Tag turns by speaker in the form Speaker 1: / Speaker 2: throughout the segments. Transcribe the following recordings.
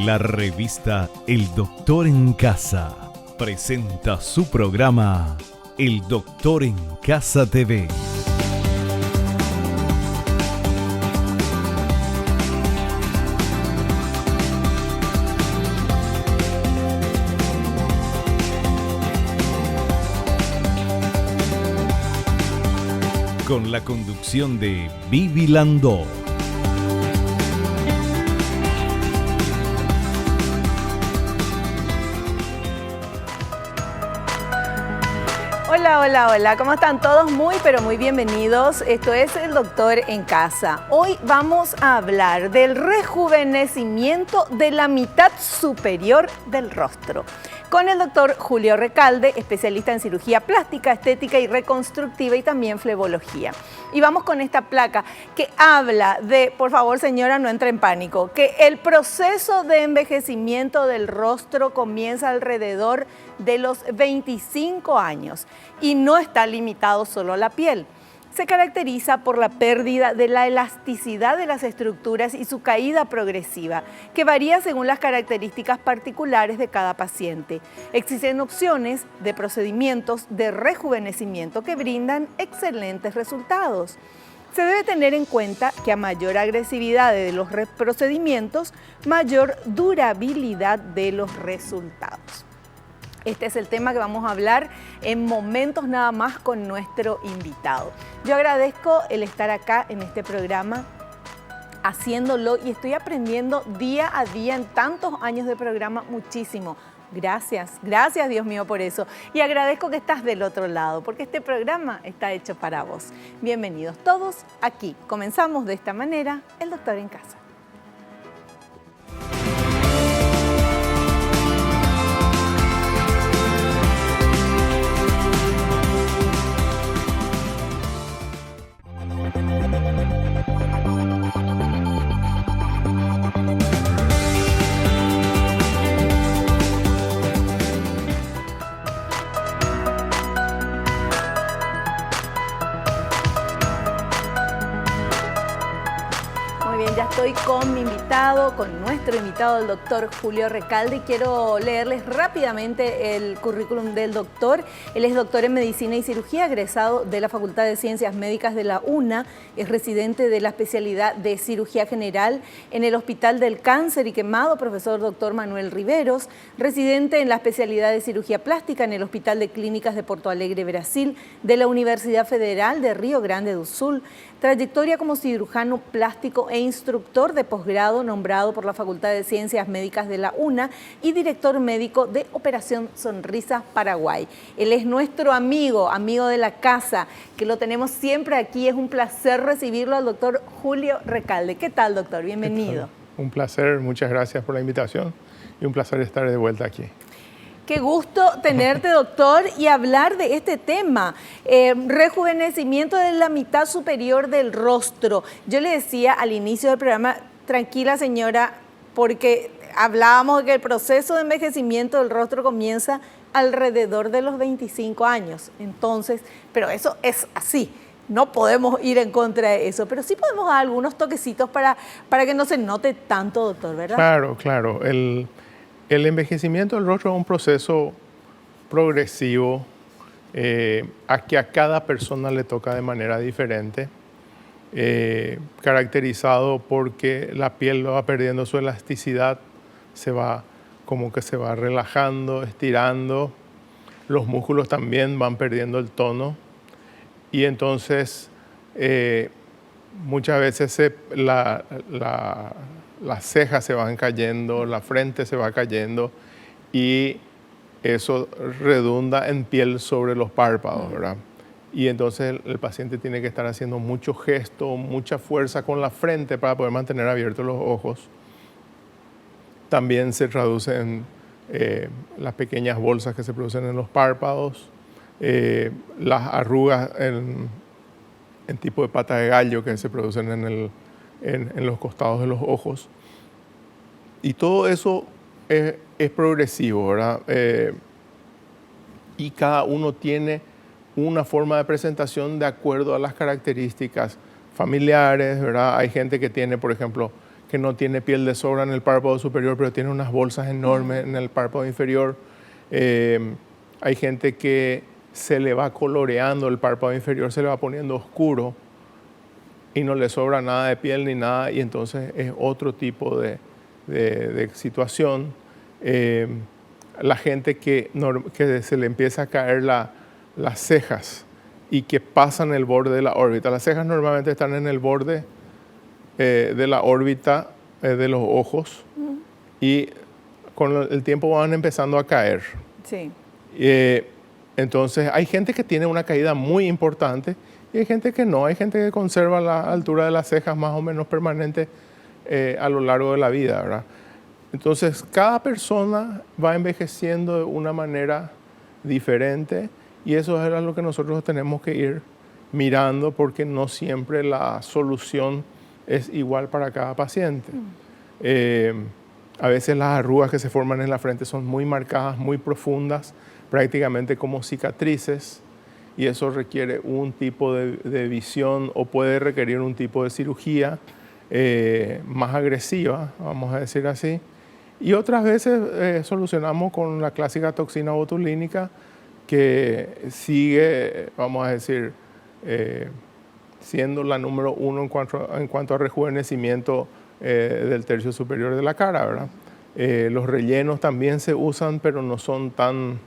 Speaker 1: La revista El Doctor en Casa presenta su programa El Doctor en Casa TV. Con la conducción de Vivi Landó.
Speaker 2: Hola, ¿cómo están todos? Muy, pero muy bienvenidos. Esto es El Doctor en Casa. Hoy vamos a hablar del rejuvenecimiento de la mitad superior del rostro, con el doctor Julio Recalde, especialista en cirugía plástica, estética y reconstructiva y también flebología. Y vamos con esta placa que habla de, por favor señora, no entre en pánico, que el proceso de envejecimiento del rostro comienza alrededor de los 25 años y no está limitado solo a la piel. Se caracteriza por la pérdida de la elasticidad de las estructuras y su caída progresiva, que varía según las características particulares de cada paciente. Existen opciones de procedimientos de rejuvenecimiento que brindan excelentes resultados. Se debe tener en cuenta que a mayor agresividad de los procedimientos, mayor durabilidad de los resultados. Este es el tema que vamos a hablar en momentos nada más con nuestro invitado. Yo agradezco el estar acá en este programa haciéndolo y estoy aprendiendo día a día en tantos años de programa muchísimo. Gracias Dios mío por eso. Y agradezco que estás del otro lado porque este programa está hecho para vos. Bienvenidos todos aquí. Comenzamos de esta manera, El Doctor en Casa. Estoy con mi invitado, con nuestro invitado, el doctor Julio Recalde, y quiero leerles rápidamente el currículum del doctor. Él es doctor en Medicina y Cirugía, egresado de la Facultad de Ciencias Médicas de la UNA, es residente de la especialidad de Cirugía General en el Hospital del Cáncer y Quemado, profesor doctor Manuel Riveros, residente en la especialidad de Cirugía Plástica en el Hospital de Clínicas de Porto Alegre, Brasil, de la Universidad Federal de Río Grande do Sul, trayectoria como cirujano plástico e instructor de posgrado nombrado por la Facultad de Ciencias Médicas de la UNA y director médico de Operación Sonrisa Paraguay. Él es nuestro amigo de la casa, que lo tenemos siempre aquí. Es un placer recibirlo al doctor Julio Recalde. ¿Qué tal, doctor? Bienvenido.
Speaker 3: Un placer, muchas gracias por la invitación y un placer estar de vuelta aquí.
Speaker 2: Qué gusto tenerte, doctor, y hablar de este tema, rejuvenecimiento de la mitad superior del rostro. Yo le decía al inicio del programa, tranquila señora, porque hablábamos de que el proceso de envejecimiento del rostro comienza alrededor de los 25 años. Entonces, pero eso es así. No podemos ir en contra de eso, pero sí podemos dar algunos toquecitos para que no se note tanto, doctor, ¿verdad?
Speaker 3: Claro. El envejecimiento del rostro es un proceso progresivo a que a cada persona le toca de manera diferente, caracterizado porque la piel va perdiendo su elasticidad, se va relajando, estirando, los músculos también van perdiendo el tono y entonces muchas veces las cejas se van cayendo, la frente se va cayendo y eso redunda en piel sobre los párpados, ¿verdad? Y entonces el paciente tiene que estar haciendo mucho gesto, mucha fuerza con la frente para poder mantener abiertos los ojos. También se traduce en las pequeñas bolsas que se producen en los párpados, las arrugas en tipo de pata de gallo que se producen en los costados de los ojos. Y todo eso es progresivo, ¿verdad? Y cada uno tiene una forma de presentación de acuerdo a las características familiares, ¿verdad? Hay gente que tiene, por ejemplo, que no tiene piel de sobra en el párpado superior, pero tiene unas bolsas enormes en el párpado inferior. Hay gente que se le va coloreando el párpado inferior, se le va poniendo oscuro y no le sobra nada de piel ni nada, y entonces es otro tipo de situación. La gente que se le empieza a caer las cejas y que pasan el borde de la órbita. Las cejas normalmente están en el borde de la órbita de los ojos y con el tiempo van empezando a caer.
Speaker 2: Sí.
Speaker 3: Entonces hay gente que tiene una caída muy importante y hay gente que no. Hay gente que conserva la altura de las cejas más o menos permanente a lo largo de la vida, ¿verdad? Entonces cada persona va envejeciendo de una manera diferente y eso es lo que nosotros tenemos que ir mirando, porque no siempre la solución es igual para cada paciente. A veces las arrugas que se forman en la frente son muy marcadas, muy profundas, prácticamente como cicatrices, y eso requiere un tipo de visión o puede requerir un tipo de cirugía más agresiva, vamos a decir así. Y otras veces solucionamos con la clásica toxina botulínica, que sigue, vamos a decir, siendo la número uno en cuanto a rejuvenecimiento del tercio superior de la cara, ¿verdad? Los rellenos también se usan, pero no son tan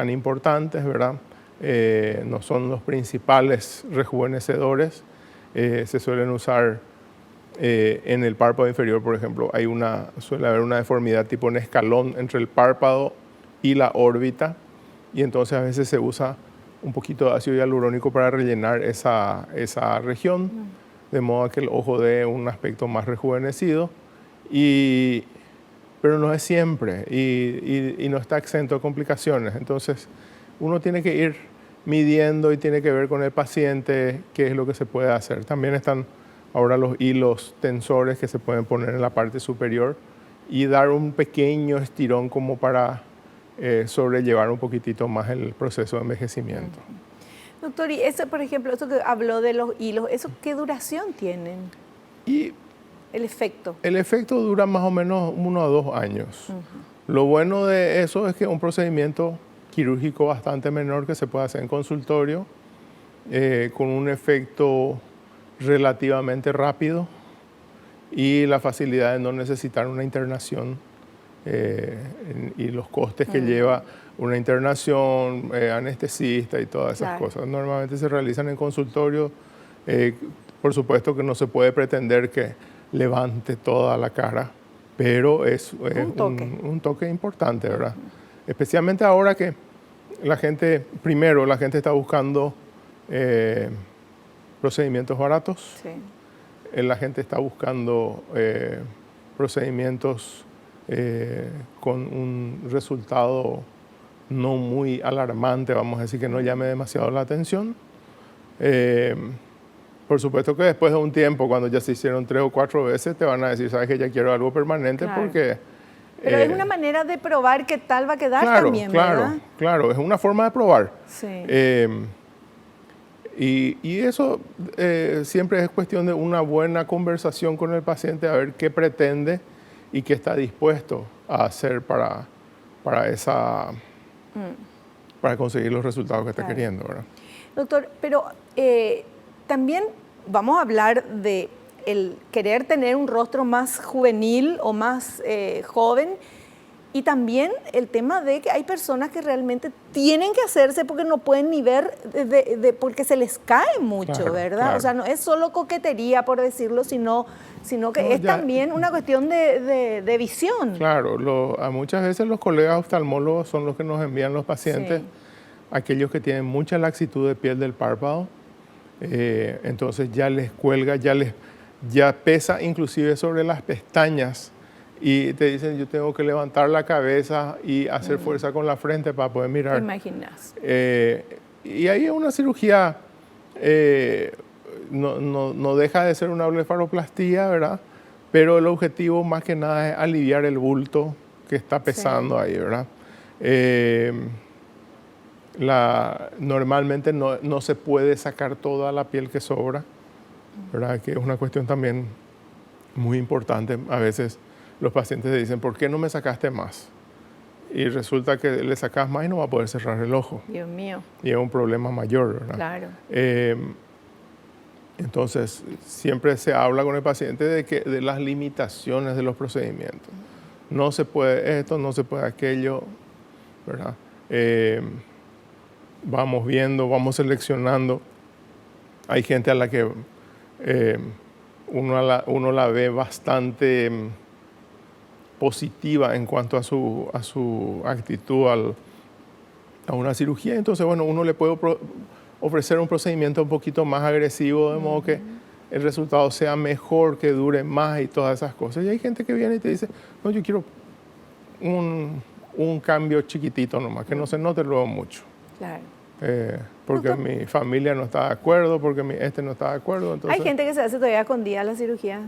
Speaker 3: importantes, ¿verdad? No son los principales rejuvenecedores. Se suelen usar en el párpado inferior, por ejemplo, suele haber una deformidad tipo un escalón entre el párpado y la órbita, y entonces a veces se usa un poquito de ácido hialurónico para rellenar esa región, de modo que el ojo dé un aspecto más rejuvenecido, pero no es siempre y no está exento de complicaciones. Entonces uno tiene que ir midiendo y tiene que ver con el paciente qué es lo que se puede hacer. También están ahora los hilos tensores que se pueden poner en la parte superior y dar un pequeño estirón como para sobrellevar un poquitito más el proceso de envejecimiento.
Speaker 2: Doctor, y eso, por ejemplo, eso que habló de los hilos, ¿eso qué duración tienen?
Speaker 3: Y
Speaker 2: el efecto.
Speaker 3: El efecto dura más o menos 1 o 2 años. Lo bueno de eso es que es un procedimiento quirúrgico bastante menor que se puede hacer en consultorio, con un efecto relativamente rápido y la facilidad de no necesitar una internación y los costes que lleva una internación, anestesista y todas esas cosas. Normalmente se realizan en consultorio. Por supuesto que no se puede pretender que levante toda la cara, pero es un toque importante, ¿verdad? Especialmente ahora que la gente está buscando procedimientos baratos. Sí. La gente está buscando procedimientos con un resultado no muy alarmante, vamos a decir, que no llame demasiado la atención. Por supuesto que después de un tiempo, cuando ya se hicieron 3 o 4 veces, te van a decir, sabes que ya quiero algo permanente, claro. Porque...
Speaker 2: Pero es una manera de probar qué tal va a quedar también, ¿verdad?
Speaker 3: Claro, es una forma de probar.
Speaker 2: Sí.
Speaker 3: Y eso siempre es cuestión de una buena conversación con el paciente, a ver qué pretende y qué está dispuesto a hacer para conseguir los resultados que está queriendo, ¿verdad?
Speaker 2: Doctor, pero también vamos a hablar de el querer tener un rostro más juvenil o más joven, y también el tema de que hay personas que realmente tienen que hacerse porque no pueden ni ver, porque se les cae mucho, claro, ¿verdad? Claro. O sea, no es solo coquetería, por decirlo, sino que es también una cuestión de visión.
Speaker 3: Claro, muchas veces los colegas oftalmólogos son los que nos envían los pacientes, sí. Aquellos que tienen mucha laxitud de piel del párpado, entonces ya les cuelga, ya pesa inclusive sobre las pestañas, y te dicen, yo tengo que levantar la cabeza y hacer fuerza con la frente para poder mirar.
Speaker 2: ¿Te imaginas?
Speaker 3: Y ahí es una cirugía, no deja de ser una blefaroplastía, ¿verdad? Pero el objetivo más que nada es aliviar el bulto que está pesando, sí. Ahí, ¿verdad? Normalmente no se puede sacar toda la piel que sobra, ¿verdad? Que es una cuestión también muy importante. A veces los pacientes dicen, ¿por qué no me sacaste más? Y resulta que le sacas más y no va a poder cerrar el ojo.
Speaker 2: Dios mío.
Speaker 3: Y es un problema mayor, ¿verdad?
Speaker 2: Claro.
Speaker 3: Entonces, siempre se habla con el paciente de las limitaciones de los procedimientos. No se puede esto, no se puede aquello, ¿verdad? Vamos viendo, vamos seleccionando. Hay gente a la que uno la ve bastante positiva en cuanto a su actitud a una cirugía. Entonces, bueno, uno le puede ofrecer un procedimiento un poquito más agresivo, de modo que el resultado sea mejor, que dure más y todas esas cosas. Y hay gente que viene y te dice, no, yo quiero un cambio chiquitito nomás, que no se note luego mucho.
Speaker 2: Claro.
Speaker 3: Porque mi familia no está de acuerdo, porque no está de acuerdo. Entonces,
Speaker 2: Hay gente que se hace todavía escondida la cirugía.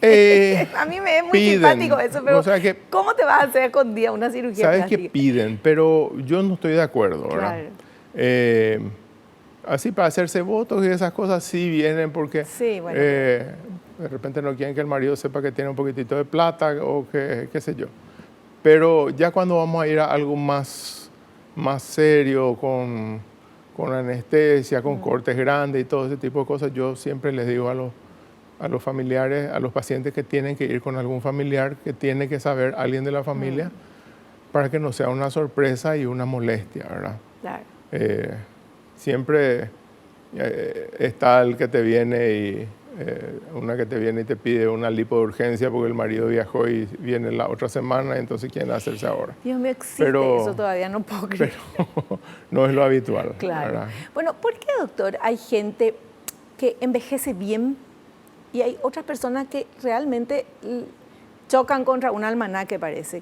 Speaker 2: A mí me es muy simpático eso, pero
Speaker 3: o sea que,
Speaker 2: ¿cómo te vas a hacer escondida una cirugía
Speaker 3: sabes
Speaker 2: plástica?
Speaker 3: que piden, pero yo no estoy de acuerdo, ¿verdad?
Speaker 2: Claro.
Speaker 3: Así para hacerse votos y esas cosas sí vienen porque
Speaker 2: Sí, bueno.
Speaker 3: de repente no quieren que el marido sepa que tiene un poquitito de plata o que, qué sé yo. Pero ya cuando vamos a ir a algo más serio, con anestesia, con cortes grandes y todo ese tipo de cosas, yo siempre les digo a los familiares, a los pacientes que tienen que ir con algún familiar, que tiene que saber alguien de la familia, para que no sea una sorpresa y una molestia, ¿verdad?
Speaker 2: Claro.
Speaker 3: Siempre está el que te viene y una que te viene y te pide una lipo de urgencia porque el marido viajó y viene la otra semana, entonces quieren hacerse ahora.
Speaker 2: Dios mío, existe eso todavía, no puedo creer.
Speaker 3: Pero no es lo habitual.
Speaker 2: Claro.
Speaker 3: ¿Verdad?
Speaker 2: Bueno, ¿por qué, doctor, hay gente que envejece bien y hay otras personas que realmente chocan contra un almanaque, parece?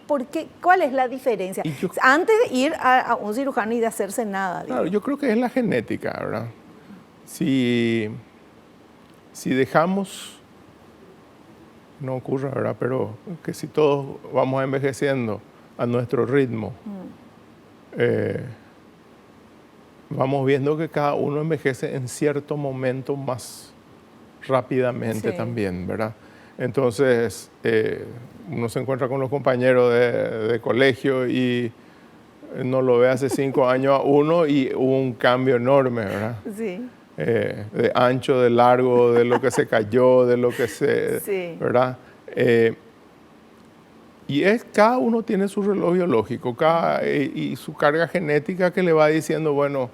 Speaker 2: ¿Por qué? ¿Cuál es la diferencia? Antes de ir a un cirujano y de hacerse nada.
Speaker 3: Claro, yo creo que es la genética, ¿verdad? Si dejamos, no ocurre, ¿verdad? Pero que si todos vamos envejeciendo a nuestro ritmo, vamos viendo que cada uno envejece en cierto momento más rápidamente también, ¿verdad? Entonces, uno se encuentra con los compañeros de colegio y no lo ve hace 5 años a uno y hubo un cambio enorme, ¿verdad?
Speaker 2: Sí.
Speaker 3: De ancho, de largo, de lo que se cayó, de lo que se...
Speaker 2: Sí.
Speaker 3: ¿Verdad? Y cada uno tiene su reloj biológico y su carga genética que le va diciendo, bueno,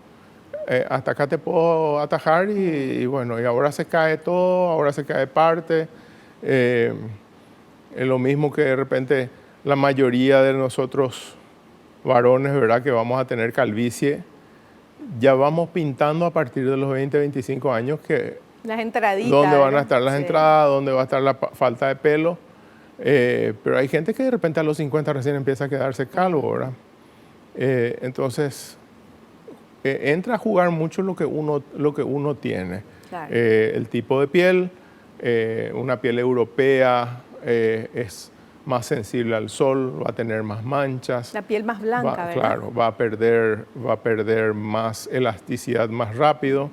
Speaker 3: hasta acá te puedo atajar y bueno, y ahora se cae todo, ahora se cae parte. Es lo mismo que de repente la mayoría de nosotros varones, ¿verdad? Que vamos a tener calvicie, ya vamos pintando a partir de los 20, 25 años que
Speaker 2: las entraditas,
Speaker 3: dónde van a estar las
Speaker 2: sí.
Speaker 3: entradas, dónde va a estar la falta de pelo. Pero hay gente que de repente a los 50 recién empieza a quedarse calvo, ¿verdad? Entonces, entra a jugar mucho lo que uno tiene.
Speaker 2: Claro.
Speaker 3: El tipo de piel, una piel europea es más sensible al sol, va a tener más manchas.
Speaker 2: La piel más blanca, ¿verdad?
Speaker 3: Claro, va a perder más elasticidad más rápido.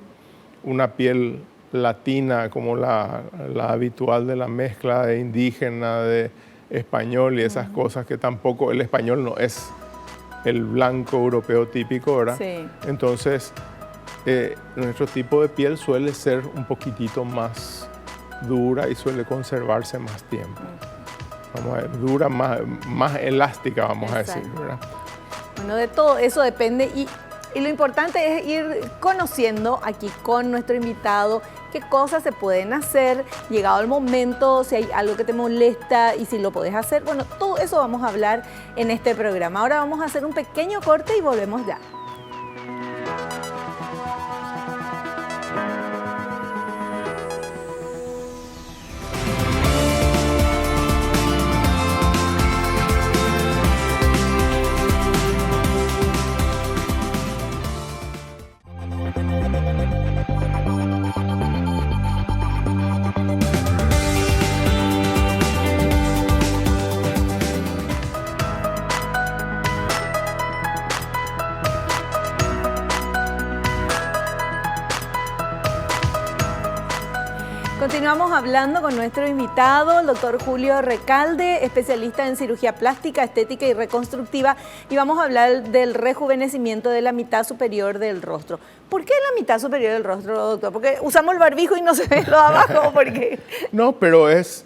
Speaker 3: Una piel latina como la habitual de la mezcla de indígena, de español y esas cosas que tampoco, el español no es el blanco europeo típico, ¿verdad?
Speaker 2: Sí.
Speaker 3: Entonces, nuestro tipo de piel suele ser un poquitito más dura y suele conservarse más tiempo. Vamos a ver, dura, más elástica, vamos
Speaker 2: Exacto.
Speaker 3: a decir, ¿verdad?
Speaker 2: Bueno, de todo eso depende y lo importante es ir conociendo aquí con nuestro invitado qué cosas se pueden hacer, llegado el momento, si hay algo que te molesta y si lo podés hacer. Bueno, todo eso vamos a hablar en este programa. Ahora vamos a hacer un pequeño corte y volvemos ya. Continuamos hablando con nuestro invitado, el doctor Julio Recalde, especialista en cirugía plástica, estética y reconstructiva, y vamos a hablar del rejuvenecimiento de la mitad superior del rostro. ¿Por qué la mitad superior del rostro, doctor? ¿Porque usamos el barbijo y no se ve lo de abajo? ¿Por qué?
Speaker 3: No, pero es,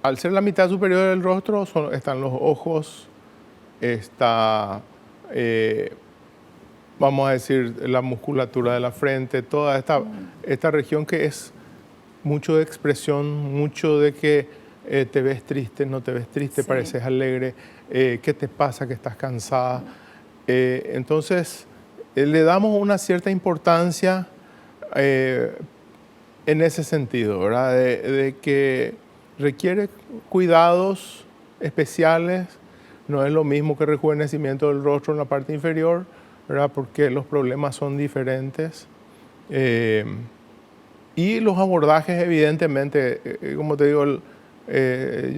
Speaker 3: al ser la mitad superior del rostro, están los ojos, está, vamos a decir, la musculatura de la frente, toda esta región que es mucho de expresión, mucho de que te ves triste, no te ves triste, pareces alegre, ¿qué te pasa, que estás cansada? Entonces, le damos una cierta importancia en ese sentido, ¿verdad? De que requiere cuidados especiales, no es lo mismo que rejuvenecimiento del rostro en la parte inferior, ¿verdad? Porque los problemas son diferentes. Y los abordajes, evidentemente, como te digo, yo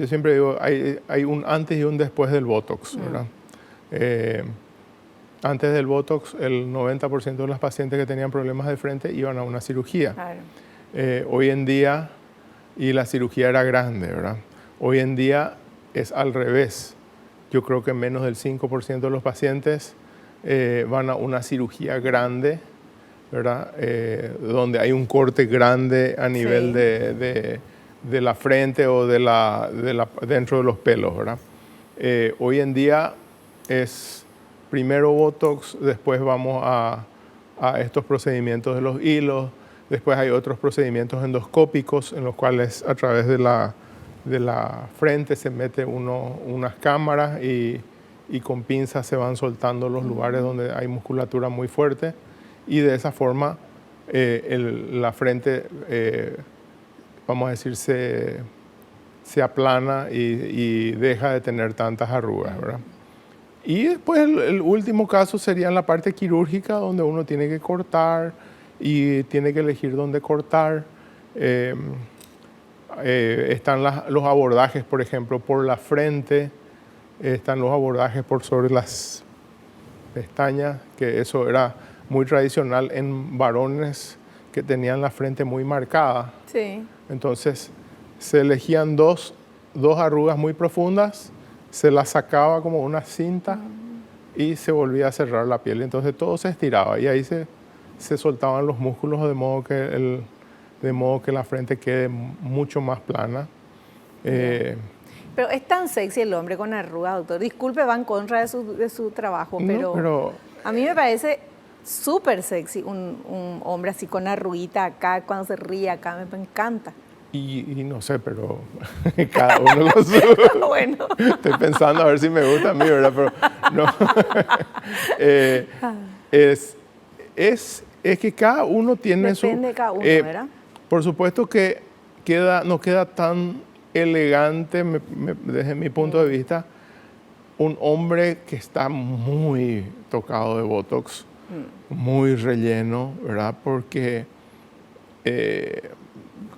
Speaker 3: siempre digo, hay un antes y un después del Botox, ¿verdad? Antes del Botox, el 90% de las pacientes que tenían problemas de frente iban a una cirugía. Claro. Hoy en día, y la cirugía era grande, ¿verdad? Hoy en día es al revés. Yo creo que menos del 5% de los pacientes van a una cirugía grande, ¿verdad? Donde hay un corte grande a nivel de la frente o dentro de los pelos, ¿verdad? Hoy en día es primero Botox, después vamos a estos procedimientos de los hilos, después hay otros procedimientos endoscópicos en los cuales a través de la frente se mete unas cámaras y con pinzas se van soltando los lugares donde hay musculatura muy fuerte y de esa forma la frente, vamos a decir, se aplana y deja de tener tantas arrugas, ¿verdad? Y después el último caso sería en la parte quirúrgica, donde uno tiene que cortar y tiene que elegir dónde cortar. Están los abordajes, por ejemplo, por la frente, están los abordajes por sobre las pestañas, que eso era muy tradicional en varones que tenían la frente muy marcada. Sí. Entonces se elegían dos arrugas muy profundas, se la sacaba como una cinta y se volvía a cerrar la piel. Entonces todo se estiraba y ahí se soltaban los músculos de modo que la frente quede mucho más plana.
Speaker 2: Pero es tan sexy el hombre con arrugas, doctor. Disculpe, va en contra de su trabajo, pero a mí me parece súper sexy un hombre así con arruguita acá, cuando se ríe acá, me encanta.
Speaker 3: Y no sé, pero cada uno con su...
Speaker 2: Bueno.
Speaker 3: Estoy pensando a ver si me gusta a mí, ¿verdad? Pero no. Es que cada uno tiene su...
Speaker 2: Depende de cada uno, ¿verdad?
Speaker 3: Por supuesto que no queda tan elegante, desde mi punto de vista, un hombre que está muy tocado de Botox, muy relleno, ¿verdad? Porque...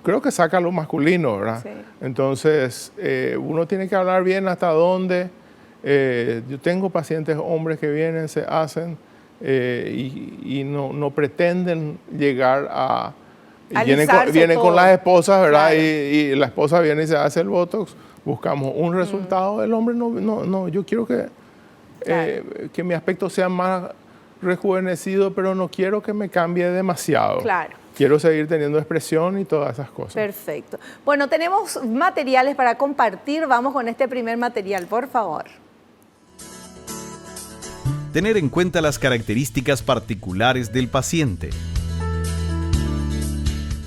Speaker 3: creo que saca lo masculino, ¿verdad? Sí. Entonces, uno tiene que hablar bien hasta dónde. Yo tengo pacientes hombres que vienen, se hacen y no pretenden llegar a... Vienen con las esposas, ¿verdad? Claro. Y la esposa viene y se hace el Botox. Buscamos un resultado. El hombre no. Yo quiero que mi aspecto sea más rejuvenecido, pero no quiero que me cambie demasiado.
Speaker 2: Claro.
Speaker 3: Quiero seguir teniendo expresión y todas esas cosas.
Speaker 2: Perfecto. Bueno, tenemos materiales para compartir. Vamos con este primer material, por favor.
Speaker 1: Tener en cuenta las características particulares del paciente.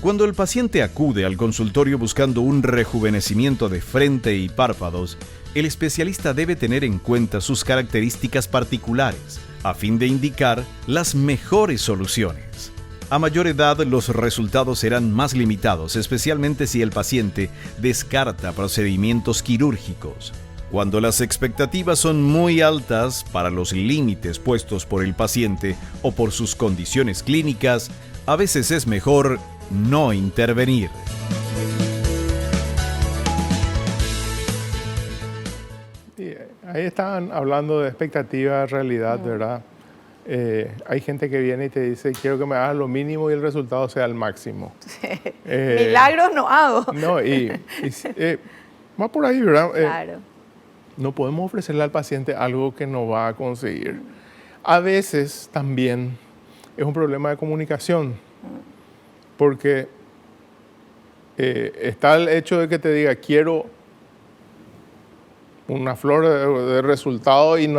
Speaker 1: Cuando el paciente acude al consultorio buscando un rejuvenecimiento de frente y párpados, el especialista debe tener en cuenta sus características particulares, a fin de indicar las mejores soluciones. A mayor edad, los resultados serán más limitados, especialmente si el paciente descarta procedimientos quirúrgicos. Cuando las expectativas son muy altas para los límites puestos por el paciente o por sus condiciones clínicas, a veces es mejor no intervenir. Ahí
Speaker 3: estaban hablando de expectativa, realidad, ¿verdad? Hay gente que viene y te dice, quiero que me hagas lo mínimo y el resultado sea el máximo.
Speaker 2: Milagros no hago.
Speaker 3: No, va por ahí, ¿verdad?
Speaker 2: Claro.
Speaker 3: No podemos ofrecerle al paciente algo que no va a conseguir. A veces también es un problema de comunicación, porque está el hecho de que te diga, quiero una flor de resultado y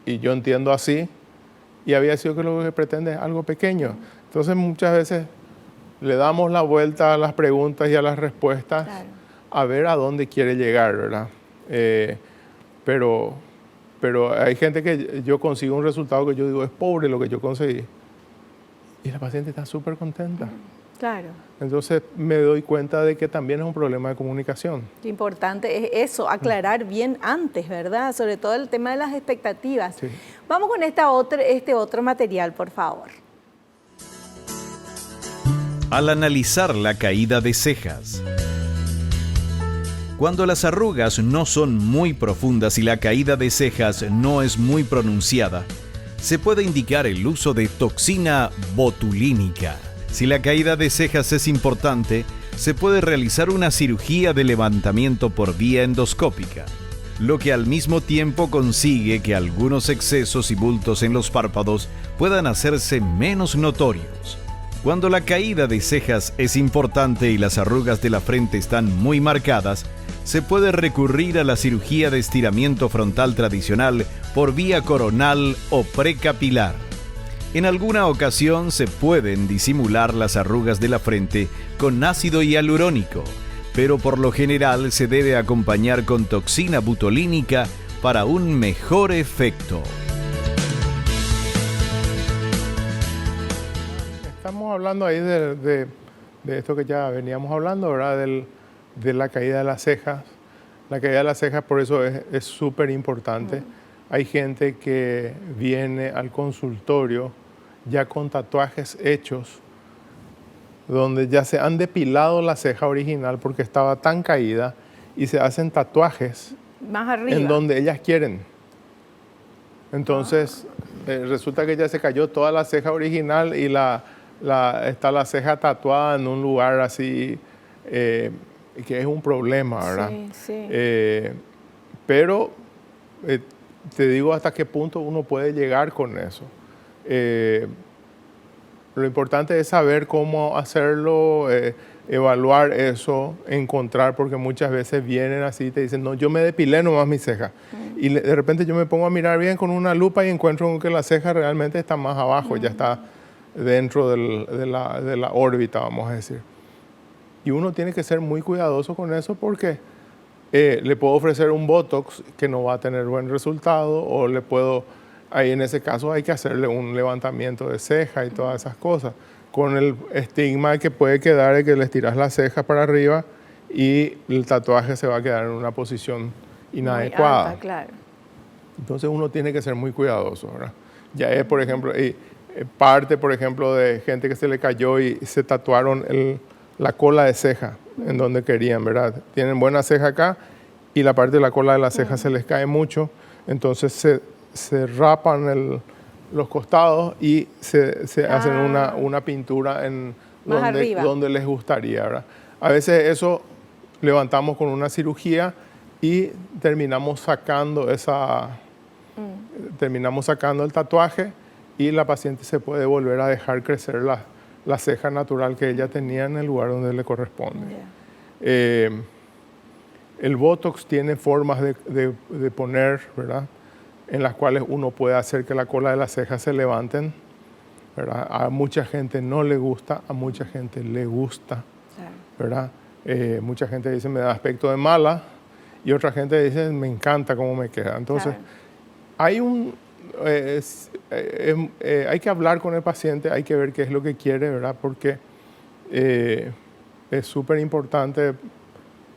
Speaker 3: y yo entiendo así, y había sido que lo que pretende es algo pequeño. Entonces muchas veces le damos la vuelta a las preguntas y a las respuestas, claro, a ver a dónde quiere llegar, ¿verdad? Pero hay gente que yo consigo un resultado que yo digo, es pobre lo que yo conseguí. Y la paciente está súper contenta.
Speaker 2: Claro.
Speaker 3: Entonces me doy cuenta de que también es un problema de comunicación.
Speaker 2: Qué importante es eso, aclarar bien antes, ¿verdad? Sobre todo el tema de las expectativas. Sí. Vamos con este otro material, por favor.
Speaker 1: Al analizar la caída de cejas. Cuando las arrugas no son muy profundas y la caída de cejas no es muy pronunciada, se puede indicar el uso de toxina botulínica. Si la caída de cejas es importante, se puede realizar una cirugía de levantamiento por vía endoscópica, lo que al mismo tiempo consigue que algunos excesos y bultos en los párpados puedan hacerse menos notorios. Cuando la caída de cejas es importante y las arrugas de la frente están muy marcadas, se puede recurrir a la cirugía de estiramiento frontal tradicional por vía coronal o precapilar. En alguna ocasión se pueden disimular las arrugas de la frente con ácido hialurónico, pero por lo general se debe acompañar con toxina butolínica para un mejor efecto.
Speaker 3: Estamos hablando ahí de esto que ya veníamos hablando, ¿verdad? De la caída de las cejas. La caída de las cejas, por eso es súper importante. Hay gente que viene al consultorio ya con tatuajes hechos, donde ya se han depilado la ceja original porque estaba tan caída y se hacen tatuajes
Speaker 2: más arriba,
Speaker 3: en donde ellas quieren. Entonces, resulta que ya se cayó toda la ceja original y está la ceja tatuada en un lugar así, que es un problema, ¿verdad?
Speaker 2: Sí, sí.
Speaker 3: Pero te digo hasta qué punto uno puede llegar con eso. Lo importante es saber cómo hacerlo, evaluar eso, encontrar, porque muchas veces vienen así y te dicen, no, yo me depilé nomás mi ceja. Y de repente yo me pongo a mirar bien con una lupa y encuentro que la ceja realmente está más abajo, ya está dentro de la órbita, vamos a decir. Y uno tiene que ser muy cuidadoso con eso porque le puedo ofrecer un Botox que no va a tener buen resultado, o ahí en ese caso hay que hacerle un levantamiento de ceja y todas esas cosas, con el estigma que puede quedar de que le estiras la ceja para arriba y el tatuaje se va a quedar en una posición inadecuada.
Speaker 2: Muy alta, claro.
Speaker 3: Entonces uno tiene que ser muy cuidadoso, ¿verdad? Ya es, por ejemplo, parte, por ejemplo, de gente que se le cayó y se tatuaron la cola de ceja en donde querían, ¿verdad? Tienen buena ceja acá y la parte de la cola de la ceja se les cae mucho, entonces se rapan los costados y se hacen una pintura en donde les gustaría, ¿verdad? A veces eso levantamos con una cirugía y terminamos sacando el tatuaje y la paciente se puede volver a dejar crecer la ceja natural que ella tenía en el lugar donde le corresponde. El Botox tiene formas de poner, ¿verdad?, en las cuales uno puede hacer que la cola de las cejas se levanten, ¿verdad? A mucha gente no le gusta, a mucha gente le gusta, ¿verdad? Mucha gente dice, me da aspecto de mala, y otra gente dice, me encanta cómo me queda. Entonces, hay que hablar con el paciente, hay que ver qué es lo que quiere, ¿verdad? Porque es súper importante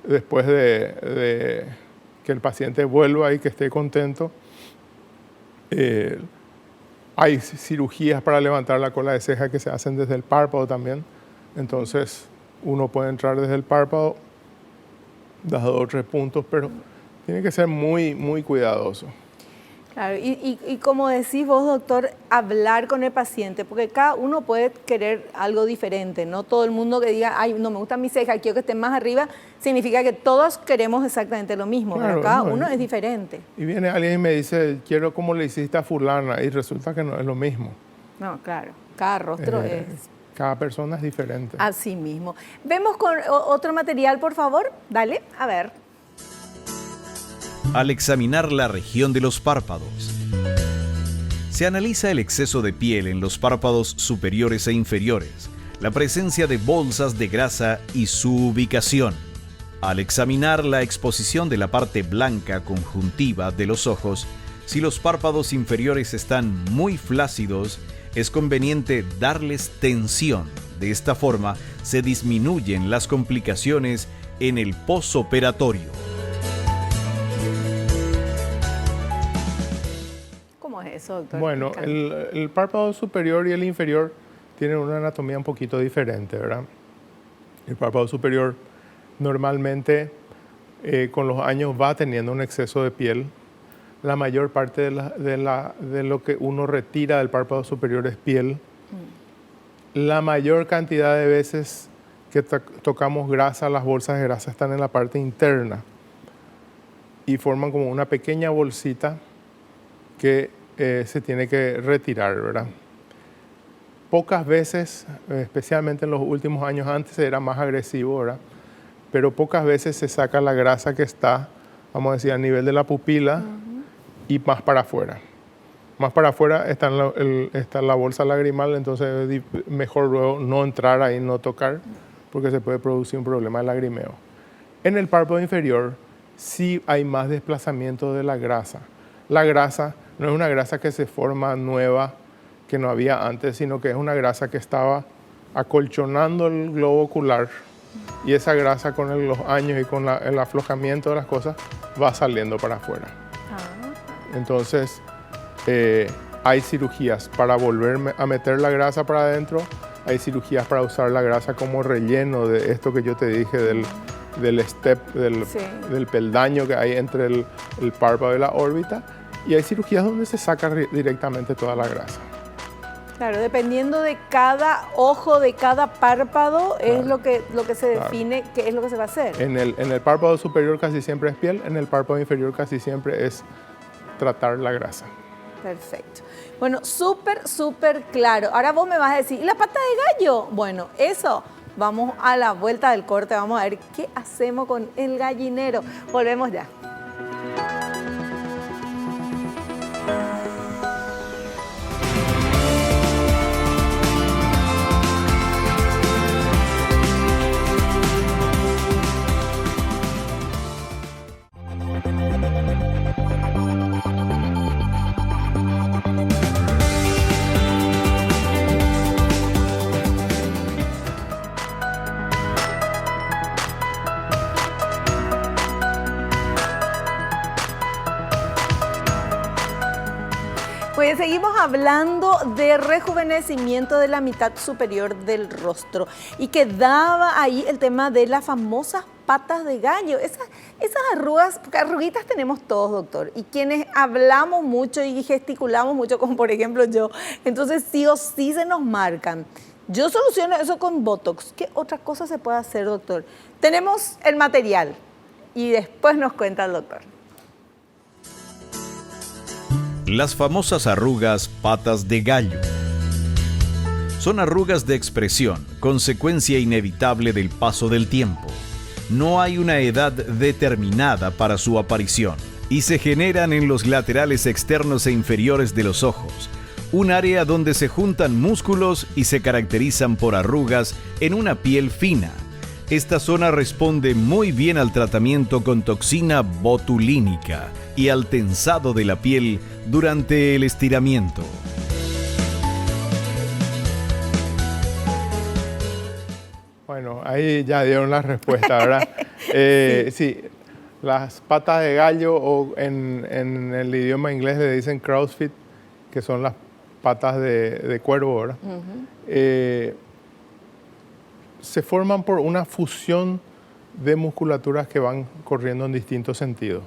Speaker 3: después de que el paciente vuelva y que esté contento. Hay cirugías para levantar la cola de ceja que se hacen desde el párpado también. Entonces, uno puede entrar desde el párpado, das 2 o 3 puntos, pero tiene que ser muy, muy cuidadoso.
Speaker 2: Claro, y como decís vos, doctor, hablar con el paciente, porque cada uno puede querer algo diferente, no todo el mundo que diga, ay, no me gusta mi ceja, quiero que esté más arriba, significa que todos queremos exactamente lo mismo,
Speaker 3: Claro,
Speaker 2: pero cada
Speaker 3: no,
Speaker 2: uno es diferente.
Speaker 3: Y viene alguien y me dice, quiero como le hiciste a fulana, y resulta que no es lo mismo.
Speaker 2: No, claro, cada rostro es
Speaker 3: Cada persona es diferente.
Speaker 2: así mismo. Vemos con otro material, por favor, dale, a ver.
Speaker 1: Al examinar la región de los párpados, se analiza el exceso de piel en los párpados superiores e inferiores, la presencia de bolsas de grasa y su ubicación. Al examinar la exposición de la parte blanca conjuntiva de los ojos, si los párpados inferiores están muy flácidos, es conveniente darles tensión. De esta forma, se disminuyen las complicaciones en el posoperatorio.
Speaker 2: ¿Cómo es eso, doctor?
Speaker 3: Bueno, el párpado superior y el inferior tienen una anatomía un poquito diferente, ¿verdad? El párpado superior normalmente con los años va teniendo un exceso de piel. La mayor parte de lo que uno retira del párpado superior es piel. La mayor cantidad de veces que tocamos grasa, las bolsas de grasa están en la parte interna y forman como una pequeña bolsita que se tiene que retirar, ¿verdad? Pocas veces, especialmente en los últimos años, antes era más agresivo, ¿verdad? Pero pocas veces se saca la grasa que está, vamos a decir, a nivel de la pupila y más para afuera. Más para afuera está la bolsa lagrimal, entonces es mejor luego no entrar ahí, no tocar, porque se puede producir un problema de lagrimeo. En el párpado inferior sí hay más desplazamiento de la grasa. La grasa no es una grasa que se forma nueva, que no había antes, sino que es una grasa que estaba acolchonando el globo ocular y esa grasa con los años y con el aflojamiento de las cosas va saliendo para afuera. Entonces, hay cirugías para volver a meter la grasa para adentro, hay cirugías para usar la grasa como relleno de esto que yo te dije del step, del peldaño que hay entre el párpado y la órbita, y hay cirugías donde se saca directamente toda la grasa.
Speaker 2: Claro, dependiendo de cada ojo, de cada párpado, es lo que se define qué es lo que se va a hacer.
Speaker 3: En el párpado superior casi siempre es piel, en el párpado inferior casi siempre es tratar la grasa.
Speaker 2: Perfecto. Bueno, súper claro. Ahora vos me vas a decir, ¿y la pata de gallo? Bueno, eso, vamos a la vuelta del corte, vamos a ver qué hacemos con el gallinero. Volvemos ya. Pues seguimos hablando de rejuvenecimiento de la mitad superior del rostro y quedaba ahí el tema de las famosas patas de gallo. Esas arrugas, porque arruguitas tenemos todos, doctor, y quienes hablamos mucho y gesticulamos mucho, como por ejemplo yo, entonces sí o sí se nos marcan. Yo soluciono eso con Botox. ¿Qué otra cosa se puede hacer, doctor? Tenemos el material y después nos cuenta el doctor.
Speaker 1: Las famosas arrugas patas de gallo. Son arrugas de expresión, consecuencia inevitable del paso del tiempo. No hay una edad determinada para su aparición y se generan en los laterales externos e inferiores de los ojos, un área donde se juntan músculos y se caracterizan por arrugas en una piel fina. Esta zona responde muy bien al tratamiento con toxina botulínica y al tensado de la piel durante el estiramiento.
Speaker 3: Bueno, ahí ya dieron la respuesta, ¿verdad? Sí, las patas de gallo, o en el idioma inglés le dicen crow's feet, que son las patas de cuervo, ¿verdad? Se forman por una fusión de musculaturas que van corriendo en distintos sentidos.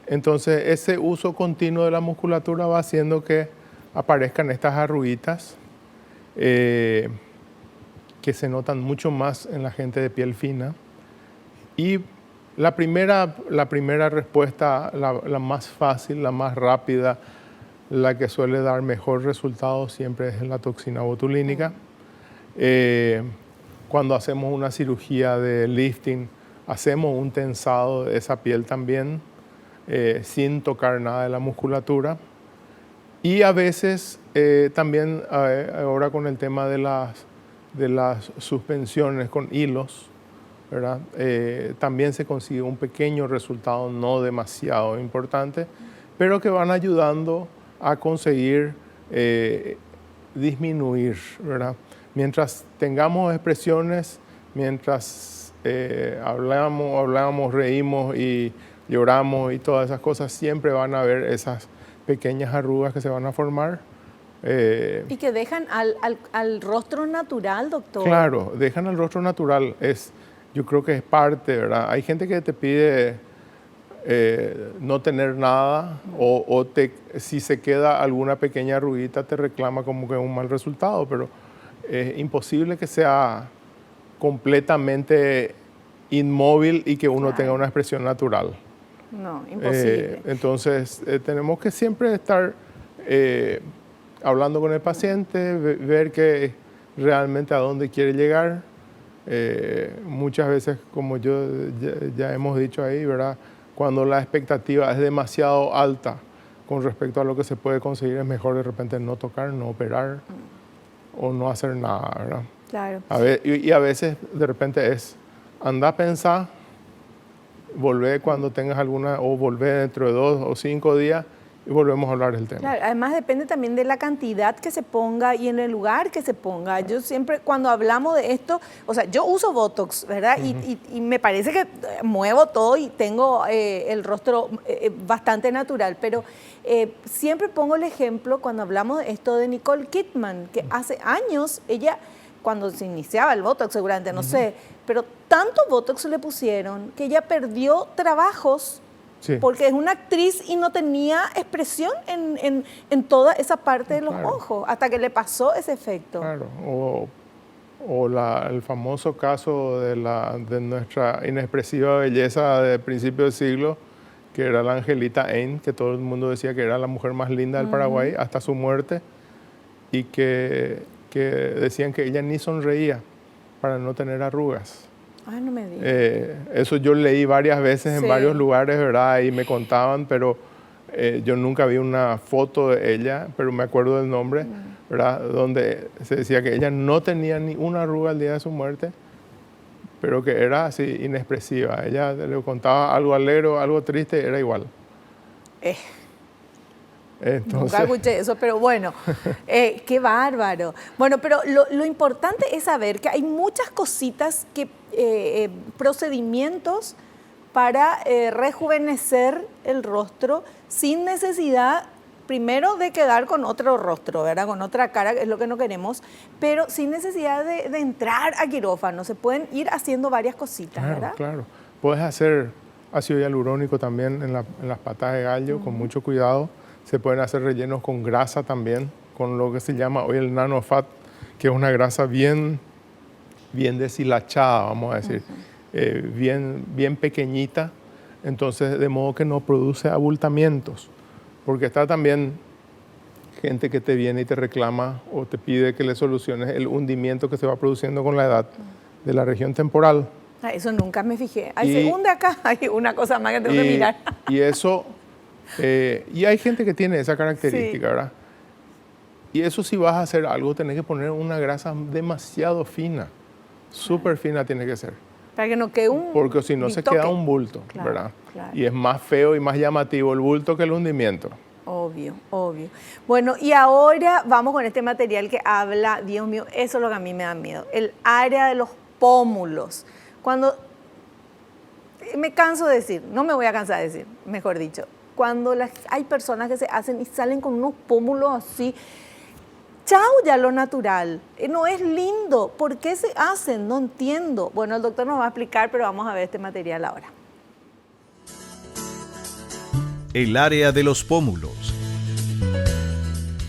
Speaker 3: Entonces, ese uso continuo de la musculatura va haciendo que aparezcan estas arruguitas que se notan mucho más en la gente de piel fina. Y la primera respuesta, la más fácil, la más rápida, la que suele dar mejor resultado siempre es la toxina botulínica. Cuando hacemos una cirugía de lifting, hacemos un tensado de esa piel también, sin tocar nada de la musculatura. Y a veces también ahora con el tema de las suspensiones con hilos, ¿verdad? También se consigue un pequeño resultado, no demasiado importante, pero que van ayudando a conseguir disminuir, ¿verdad? Mientras tengamos expresiones, mientras hablamos, reímos y lloramos y todas esas cosas, siempre van a haber esas pequeñas arrugas que se van a formar.
Speaker 2: Y que dejan al rostro natural, doctor.
Speaker 3: Claro, dejan al rostro natural. Yo creo que es parte, ¿verdad? Hay gente que te pide no tener nada si se queda alguna pequeña arruguita te reclama como que es un mal resultado, pero es imposible que sea completamente inmóvil y que uno tenga una expresión natural.
Speaker 2: No, imposible.
Speaker 3: Entonces, tenemos que siempre estar hablando con el paciente, ver que realmente a dónde quiere llegar. Muchas veces, como ya hemos dicho ahí, ¿verdad? Cuando la expectativa es demasiado alta con respecto a lo que se puede conseguir, es mejor de repente no tocar, no operar o no hacer nada, ¿verdad?
Speaker 2: Claro.
Speaker 3: Y a veces de repente anda a pensar, volver cuando tengas alguna, o volver dentro de 2 o 5 días y volvemos a hablar del tema.
Speaker 2: Claro, además depende también de la cantidad que se ponga y en el lugar que se ponga. Yo siempre, cuando hablamos de esto, o sea, yo uso Botox, ¿verdad? Y me parece que muevo todo y tengo el rostro bastante natural, pero siempre pongo el ejemplo cuando hablamos de esto de Nicole Kidman, que hace años ella, cuando se iniciaba el Botox seguramente, no sé, pero tanto Botox le pusieron que ella perdió trabajos. Sí. Porque es una actriz y no tenía expresión en toda esa parte de los ojos, hasta que le pasó ese efecto.
Speaker 3: Claro, el famoso caso de nuestra inexpresiva belleza de principio del siglo, que era la Angelita Ain, que todo el mundo decía que era la mujer más linda del Paraguay hasta su muerte, y que decían que ella ni sonreía para no tener arrugas.
Speaker 2: Ay, no me digas.
Speaker 3: Eso yo leí varias veces en varios lugares, ¿verdad? Y me contaban, pero yo nunca vi una foto de ella, pero me acuerdo del nombre, ¿verdad? Donde se decía que ella no tenía ni una arruga al día de su muerte, pero que era así inexpresiva. Ella le contaba algo alegre, algo triste, era igual. Entonces,
Speaker 2: nunca escuché eso, pero bueno, qué bárbaro. Bueno, pero lo importante es saber que hay muchas cositas, procedimientos para rejuvenecer el rostro sin necesidad, primero, de quedar con otro rostro, ¿verdad? Con otra cara, que es lo que no queremos, pero sin necesidad de entrar a quirófano. Se pueden ir haciendo varias cositas, ¿verdad?
Speaker 3: Claro. Puedes hacer ácido hialurónico también en las patas de gallo, con mucho cuidado. Se pueden hacer rellenos con grasa también, con lo que se llama hoy el nanofat, que es una grasa bien deshilachada, vamos a decir, bien pequeñita, entonces de modo que no produce abultamientos. Porque está también gente que te viene y te reclama o te pide que le soluciones el hundimiento que se va produciendo con la edad de la región temporal.
Speaker 2: Eso nunca me fijé. Se hunde acá, hay una cosa más que tengo que mirar.
Speaker 3: Y eso... y hay gente que tiene esa característica, ¿verdad? Y eso, si vas a hacer algo, tenés que poner una grasa demasiado fina, súper fina tiene que ser.
Speaker 2: Para que no quede un...
Speaker 3: Porque si no se queda un bulto, ¿verdad? Claro. Y es más feo y más llamativo el bulto que el hundimiento.
Speaker 2: Obvio. Bueno, y ahora vamos con este material que habla, Dios mío, eso es lo que a mí me da miedo, el área de los pómulos. Cuando, me canso de decir, no me voy a cansar de decir, mejor dicho, cuando hay personas que se hacen y salen con unos pómulos así, chau ya lo natural, no es lindo, ¿por qué se hacen? No entiendo. Bueno, el doctor nos va a explicar, pero vamos a ver este material ahora.
Speaker 1: el área de los pómulos.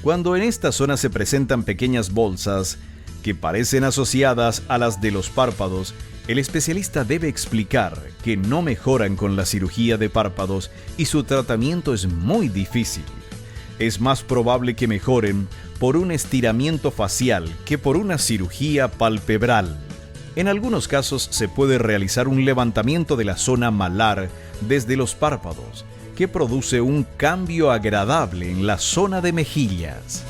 Speaker 1: Cuando en esta zona se presentan pequeñas bolsas que parecen asociadas a las de los párpados, el especialista debe explicar que no mejoran con la cirugía de párpados y su tratamiento es muy difícil. Es más probable que mejoren por un estiramiento facial que por una cirugía palpebral. En algunos casos se puede realizar un levantamiento de la zona malar desde los párpados, que produce un cambio agradable en la zona de mejillas.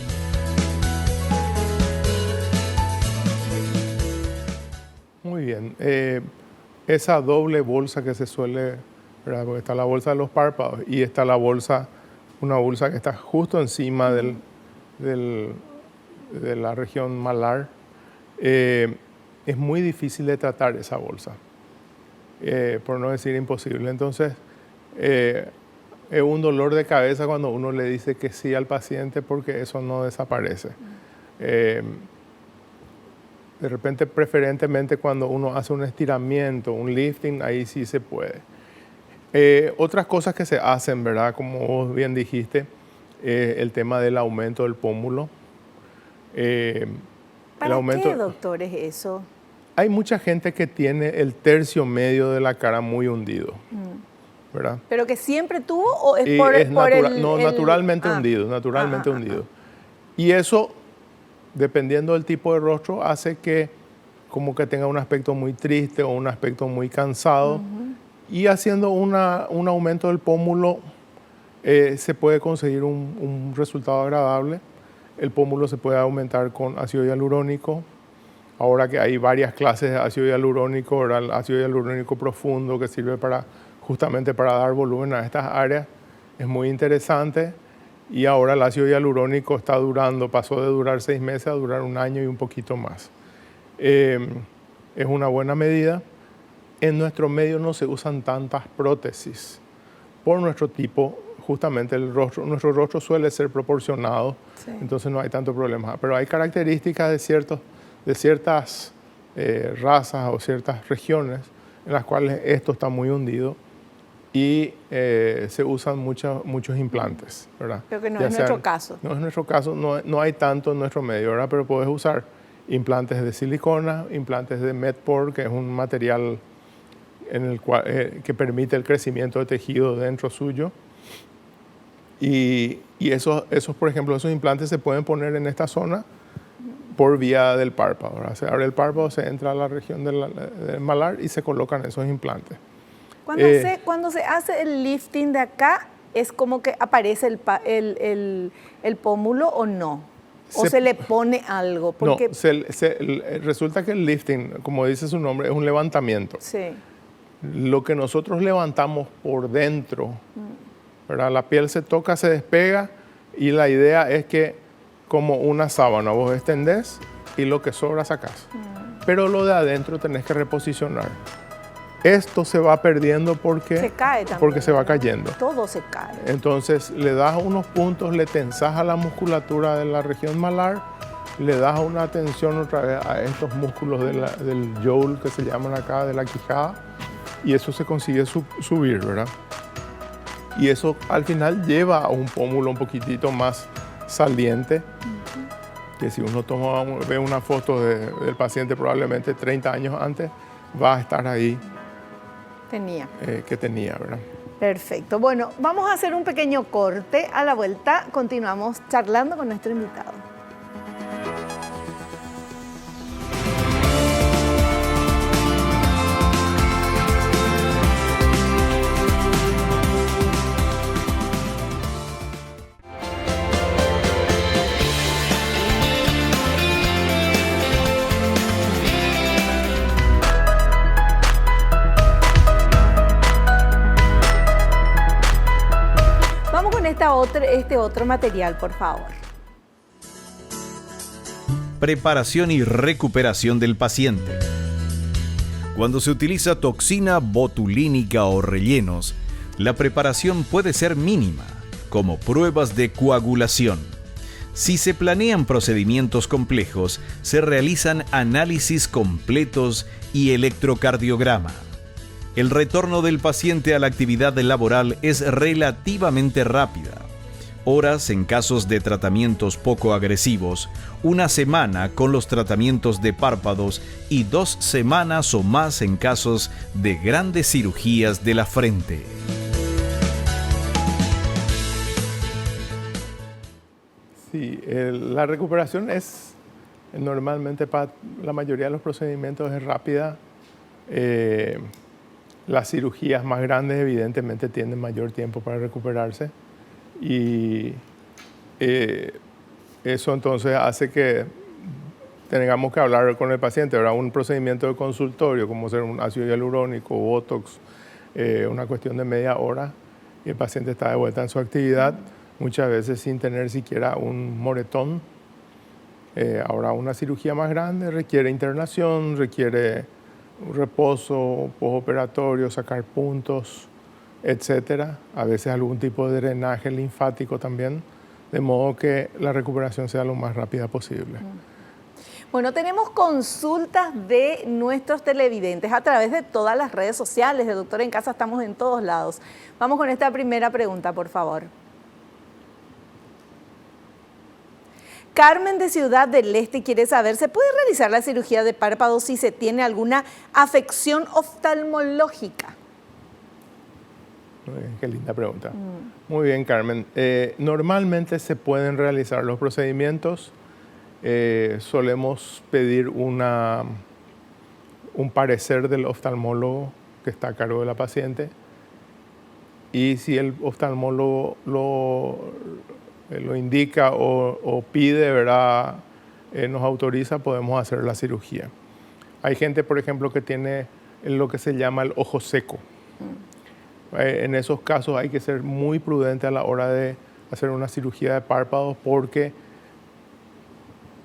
Speaker 3: Muy bien. Esa doble bolsa que se suele, ¿verdad? Porque está la bolsa de los párpados y está la bolsa, una bolsa que está justo encima de la región malar. Es muy difícil de tratar esa bolsa, por no decir imposible. Entonces, es un dolor de cabeza cuando uno le dice que sí al paciente porque eso no desaparece. De repente, preferentemente cuando uno hace un estiramiento, un lifting, ahí sí se puede. Otras cosas que se hacen, ¿verdad? Como vos bien dijiste, el tema del aumento del pómulo.
Speaker 2: ¿Para qué, doctor, es eso?
Speaker 3: Hay mucha gente que tiene el tercio medio de la cara muy hundido, ¿verdad?
Speaker 2: ¿Pero que siempre tuvo o es
Speaker 3: naturalmente hundido, naturalmente hundido. Y eso, dependiendo del tipo de rostro, hace que como que tenga un aspecto muy triste o un aspecto muy cansado. Y haciendo un aumento del pómulo se puede conseguir un resultado agradable. El pómulo se puede aumentar con ácido hialurónico. Ahora que hay varias clases de ácido hialurónico, ¿verdad? El ácido hialurónico profundo que sirve justamente para dar volumen a estas áreas, es muy interesante. Y ahora el ácido hialurónico pasó de durar 6 meses a durar 1 año y un poquito más. Es una buena medida. En nuestro medio no se usan tantas prótesis por nuestro tipo, justamente nuestro rostro suele ser proporcionado, entonces no hay tanto problema. Pero hay características de ciertas razas o ciertas regiones en las cuales esto está muy hundido y se usan muchos implantes, ¿verdad?
Speaker 2: Pero que no es nuestro caso.
Speaker 3: No es nuestro caso, no hay tanto en nuestro medio, ¿verdad? Pero puedes usar implantes de silicona, implantes de Medpor, que es un material que permite el crecimiento de tejido dentro suyo. Y esos, por ejemplo, esos implantes se pueden poner en esta zona por vía del párpado, ¿verdad? Se abre el párpado, se entra a la región del malar y se colocan esos implantes.
Speaker 2: Cuando se hace el lifting de acá, ¿es como que aparece el pómulo o no? ¿O se le pone algo? Porque
Speaker 3: resulta que el lifting, como dice su nombre, es un levantamiento.
Speaker 2: Sí.
Speaker 3: Lo que nosotros levantamos por dentro, ¿verdad? La piel se toca, se despega y la idea es que como una sábana vos extendés y lo que sobra sacás. Pero lo de adentro tenés que reposicionar. Esto se va perdiendo porque se va cayendo.
Speaker 2: Todo se cae.
Speaker 3: Entonces le das unos puntos, le tensás a la musculatura de la región malar, le das una tensión otra vez a estos músculos del jowl que se llaman acá, de la quijada, y eso se consigue subir, ¿verdad? Y eso al final lleva a un pómulo un poquitito más saliente, que si uno ve una foto del paciente probablemente 30 años antes, va a estar ahí. Que tenía, ¿verdad?
Speaker 2: Perfecto. Bueno, vamos a hacer un pequeño corte. A la vuelta continuamos charlando con nuestro invitado. Este otro material, por favor.
Speaker 1: Preparación y recuperación del paciente. Cuando se utiliza toxina botulínica o rellenos, la preparación puede ser mínima, como pruebas de coagulación. Si se planean procedimientos complejos, se realizan análisis completos y electrocardiograma. El retorno del paciente a la actividad laboral es relativamente rápida. Horas en casos de tratamientos poco agresivos, 1 semana con los tratamientos de párpados y 2 semanas o más en casos de grandes cirugías de la frente.
Speaker 3: Sí, la recuperación es normalmente para la mayoría de los procedimientos es rápida. Las cirugías más grandes evidentemente tienen mayor tiempo para recuperarse y eso entonces hace que tengamos que hablar con el paciente. Ahora, un procedimiento de consultorio como ser un ácido hialurónico, Botox, una cuestión de media hora y el paciente está de vuelta en su actividad, muchas veces sin tener siquiera un moretón. Ahora, una cirugía más grande requiere internación, requiere reposo postoperatorio, sacar puntos, etcétera. A veces algún tipo de drenaje linfático también, de modo que la recuperación sea lo más rápida posible.
Speaker 2: Bueno, tenemos consultas de nuestros televidentes a través de todas las redes sociales. De Doctor en Casa estamos en todos lados. Vamos con esta primera pregunta, por favor. Carmen de Ciudad del Este quiere saber, ¿se puede realizar la cirugía de párpados si se tiene alguna afección oftalmológica?
Speaker 3: Qué linda pregunta. Muy bien, Carmen. Normalmente se pueden realizar los procedimientos. Solemos pedir un parecer del oftalmólogo que está a cargo de la paciente. Y si el oftalmólogo lo indica o pide, ¿verdad? Nos autoriza, podemos hacer la cirugía. Hay gente, por ejemplo, que tiene lo que se llama el ojo seco. En esos casos hay que ser muy prudente a la hora de hacer una cirugía de párpados porque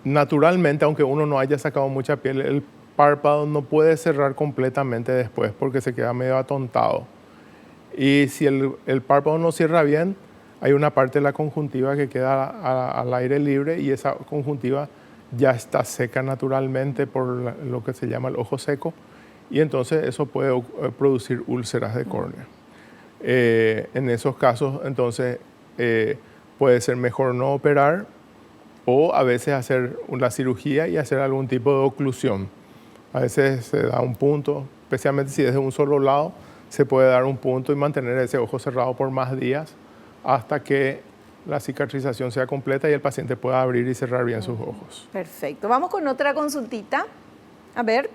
Speaker 3: naturalmente, aunque uno no haya sacado mucha piel, el párpado no puede cerrar completamente después porque se queda medio atontado. Y si el párpado no cierra bien, hay una parte de la conjuntiva que queda al aire libre y esa conjuntiva ya está seca naturalmente por lo que se llama el ojo seco y entonces eso puede producir úlceras de córnea. En esos casos, entonces, puede ser mejor no operar o a veces hacer una cirugía y hacer algún tipo de oclusión. A veces se da un punto, especialmente si es de un solo lado, se puede dar un punto y mantener ese ojo cerrado por más días hasta que la cicatrización sea completa y el paciente pueda abrir y cerrar bien sus ojos.
Speaker 2: Perfecto. Vamos con otra consultita. A ver.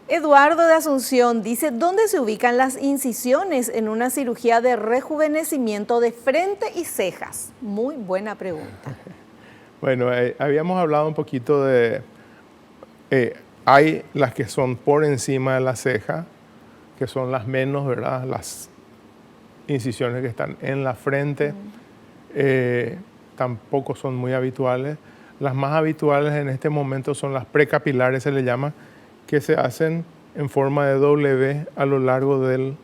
Speaker 2: Eduardo de Asunción dice, ¿dónde se ubican las incisiones en una cirugía de rejuvenecimiento de frente y cejas? Muy buena pregunta.
Speaker 3: Bueno, habíamos hablado un poquito de... hay las que son por encima de la ceja, que son las menos, ¿verdad? Las incisiones que están en la frente, tampoco son muy habituales. Las más habituales en este momento son las precapilares, se le llama, que se hacen en forma de W a lo largo de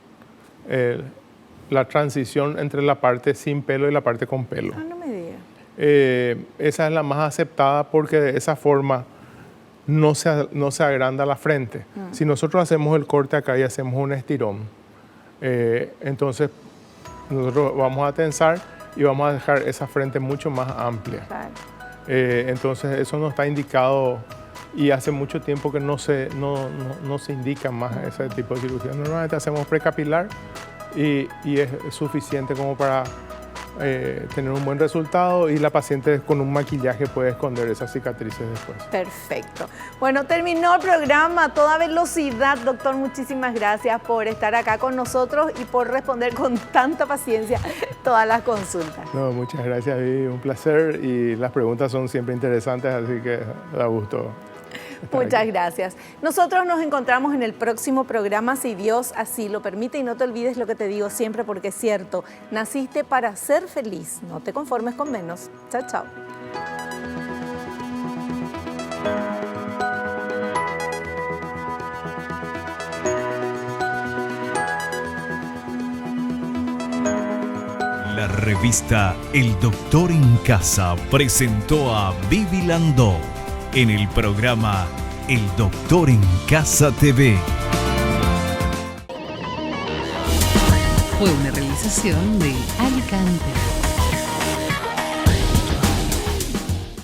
Speaker 3: la transición entre la parte sin pelo y la parte con pelo.
Speaker 2: Ah, no me diga.
Speaker 3: Esa es la más aceptada porque de esa forma no se agranda la frente. Si nosotros hacemos el corte acá y hacemos un estirón, entonces nosotros vamos a tensar y vamos a dejar esa frente mucho más amplia.
Speaker 2: Claro.
Speaker 3: Entonces eso no está indicado y hace mucho tiempo que no se indica más ese tipo de cirugía. Normalmente hacemos precapilar y es suficiente como para tener un buen resultado y la paciente con un maquillaje puede esconder esas cicatrices después.
Speaker 2: Perfecto. Bueno, terminó el programa a toda velocidad. Doctor, muchísimas gracias por estar acá con nosotros y por responder con tanta paciencia todas las consultas.
Speaker 3: No, muchas gracias, Vivi. Un placer y las preguntas son siempre interesantes, así que da gusto.
Speaker 2: Muchas gracias. Nosotros nos encontramos en el próximo programa, si Dios así lo permite. Y no te olvides lo que te digo siempre, porque es cierto. Naciste para ser feliz. No te conformes con menos. Chao, chao.
Speaker 1: La revista El Doctor en Casa presentó a Vivi Landó en el programa El Doctor en Casa TV.
Speaker 4: Fue una realización de Alicante.